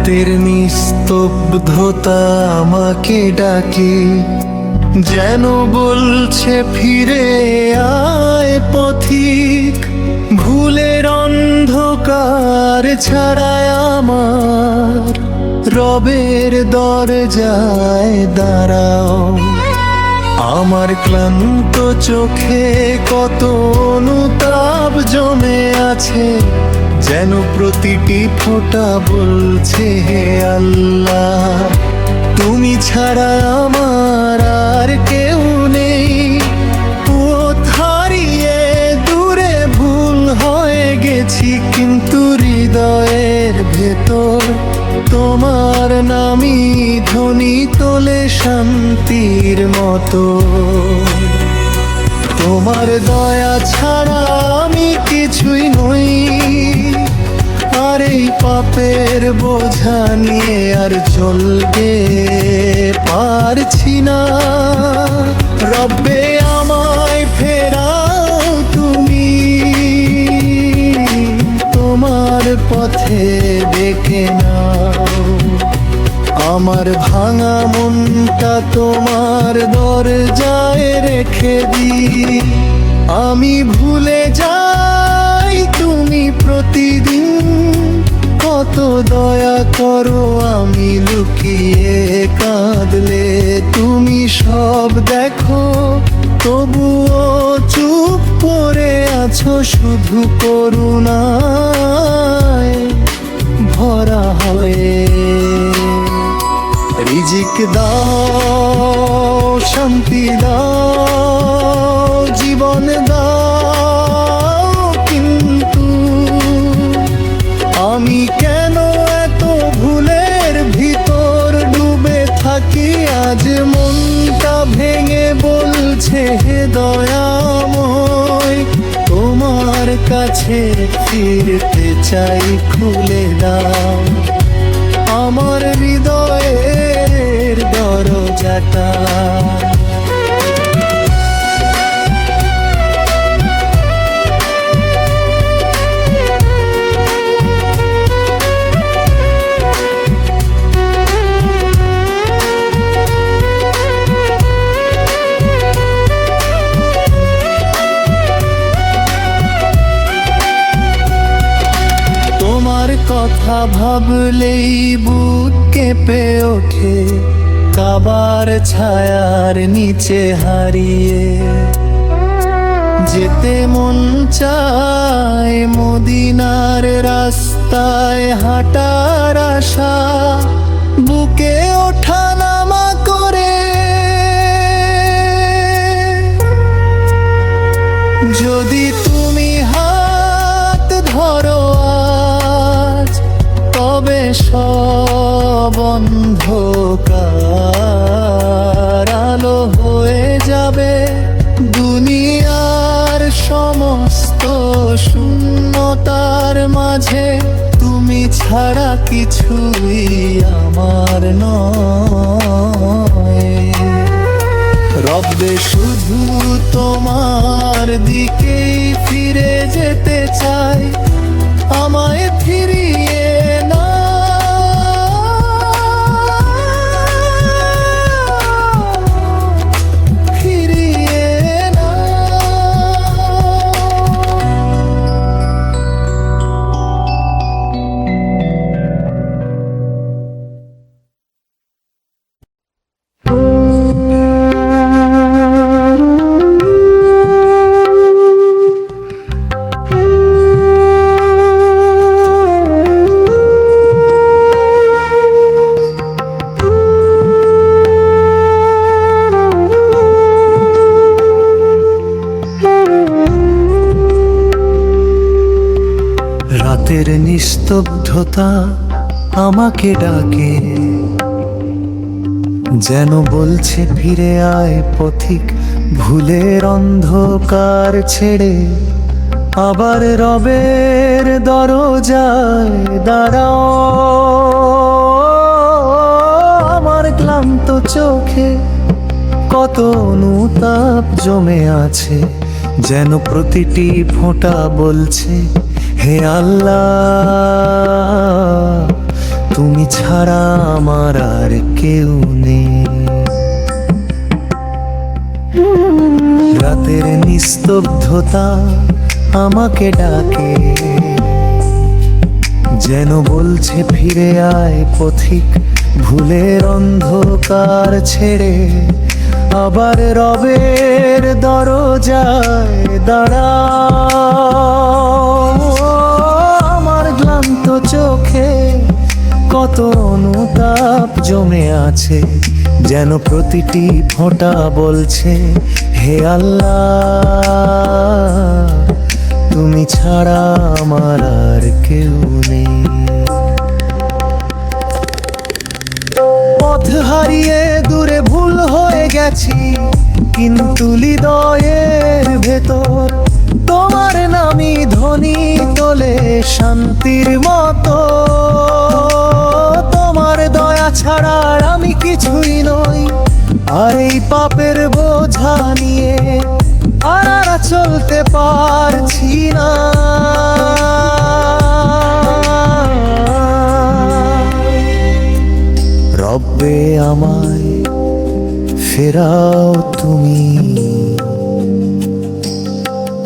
রাতের নিস্তব্ধতা আমাকে ডাকে, যেন বলছে ফিরে আয় পথিক। ভুলের অন্ধকার ছাড়ায় আমার রবের দরজায় দাঁড়াও। আমার ক্লান্ত চোখে কত অনুতাপ জমে আছে, যেন প্রতিটি ফোঁটা বলছে হে আল্লাহ, তুমি ছাড়া আমার আর কেউ নেই। পথ হারিয়ে দূরে ভুল হয়ে গেছি, কিন্তু হৃদয়ের ভেতর তোমার নামই ধ্বনি তোলে শান্তির মতো। তোমার দয়া ছাড়া আমি কিছুই নই, আর এই পাপের বোঝা নিয়ে আর চলতে পারছি না। রব্বে আমায় ফেরাও তুমি, তোমার পথে ডেকে নাও। আমার ভাঙা মনটা তোমার দরজায় রেখে দিই। আমি ভুলে যাই তুমি প্রতিদিন কত দয়া করো, আমি লুকিয়ে কাঁদলে তুমি সব দেখো। তবুও চুপ করে আছো, শুধু করুণায় ভরা হয়ে। রিজিক দাও, শান্তি দাও, জীবন দাও, কিন্তু আমি কেন এত ভুলের ভিতর ডুবে থাকি? আজ মনটা ভেঙে বলছে হে দয়াময়, তোমার কাছে ফিরতে চাই, খুলে দাও আমার হৃদয়ের দরজাটা। কথা ভাবলেই বুক কেঁপে ওঠে, কাবার ছায়ার নিচে হারিয়ে যেতে মন চায়। মদিনার রাস্তায় হাঁটার আশা বুকে ওঠা নামা করে। যদি তুমি হাত ধরো আজ, তবে সব অন্ধকার আলো হয়ে যাবে। দুনিয়ার সমস্ত শূন্যতার মাঝে তুমি ছাড়া কিছুই আমার নয়। রব্বে শুধু তোমার দিকেই ফিরে যেতে চাই, আমায় ফিরিয়ে না। ফিরিয়ে না। রাতের নিস্তব্ধতা আমাকে ডাকে, যেন বলছে ফিরে আয় পথিক। ভুলের অন্ধকার ছেড়ে আবার রবের দরজায় দাঁড়াও। আমার ক্লান্ত চোখে কত অনুতাপ জমে আছে, যেন প্রতিটি ফোঁটা বলছে হে আল্লাহ, তুমি ছাড়া আমার আর কেউ নেই। রাতের নিস্তব্ধতা আমাকে ডাকে, যেন বলছে ফিরে আয় পথিক, ভুলের অন্ধকার ছেড়ে আবার রবের দরজায় দাঁড়াও। আমার ক্লান্ত চোখে কত অনুতাপ জমে আছে, যেন প্রতিটি ফোঁটা বলছে হে আল্লাহ, তুমি ছাড়া আমার আর কেউ নেই। পথ হারিয়ে দূরে ভুল হয়ে গেছি, কিন্তু হৃদয়ের ভেতর তোমার নামই ধ্বনি তোলে শান্তির মতো। তোমার দয়া ছাড়া আমি কিছুই নই, আর এই পাপের বোঝা নিয়ে আর চলতে পারছি না। রব্বে আমায় ফেরাও তুমি,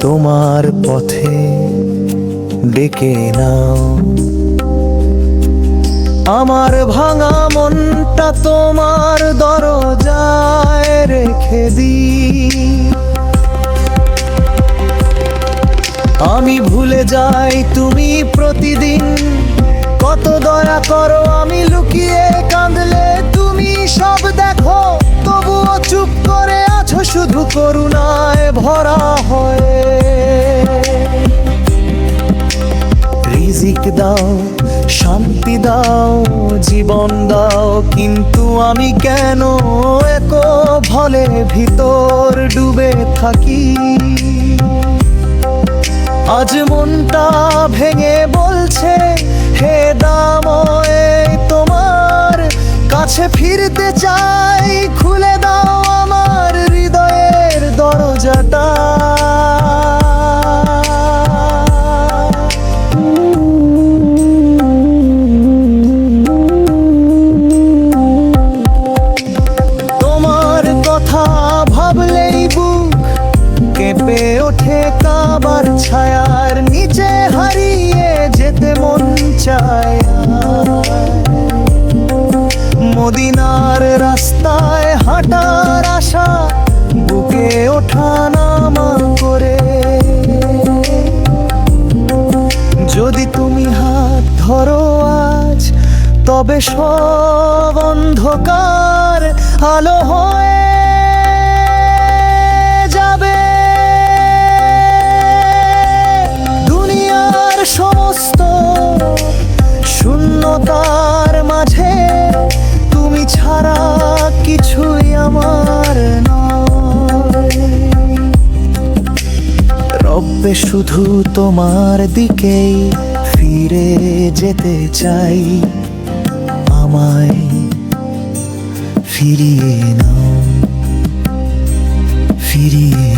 তোমার পথে ডেকে নাও। আমার ভাঙা মনটা তোমার দরজায় রেখে দিই। আমি ভুলে যাই তুমি প্রতিদিন কত দয়া করো, আমি লুকিয়ে কাঁদলে তুমি সব দেখো, তবুও চুপ করে আছো শুধু করুণায় ভরা হয়ে। রিজিক দাও, শান্তি দাও, জীবন দাও, কিন্তু আমি কেন একো ভলে ভিতর ডুবে থাকি। আজ মনটা ভেঙে বলছে হে দাময়, তোমার কাছে ফিরতে চাই, খুলে দাও আমার হৃদয়ের দরজাটা। তোমার কথা ভাবলেই বুক কেঁপে ওঠে, কাবার ছায়ার নিচে হারিয়ে যেতে মন চায়। মদিনার রাস্তায় হাঁটার আশা বুকে ওঠা নামা করে। যদি তুমি হাত ধরো আজ, তবে সব অন্ধকার আলো হয়ে যাবে। দুনিয়ার সমস্ত শূন্যতার মাঝে তুমি ছাড়া কিছুই আমার নয়। রব্বে শুধু তোমার দিকেই ফিরে যেতে চাই, আমায় ফিরিয়ে নাও, ফিরিয়ে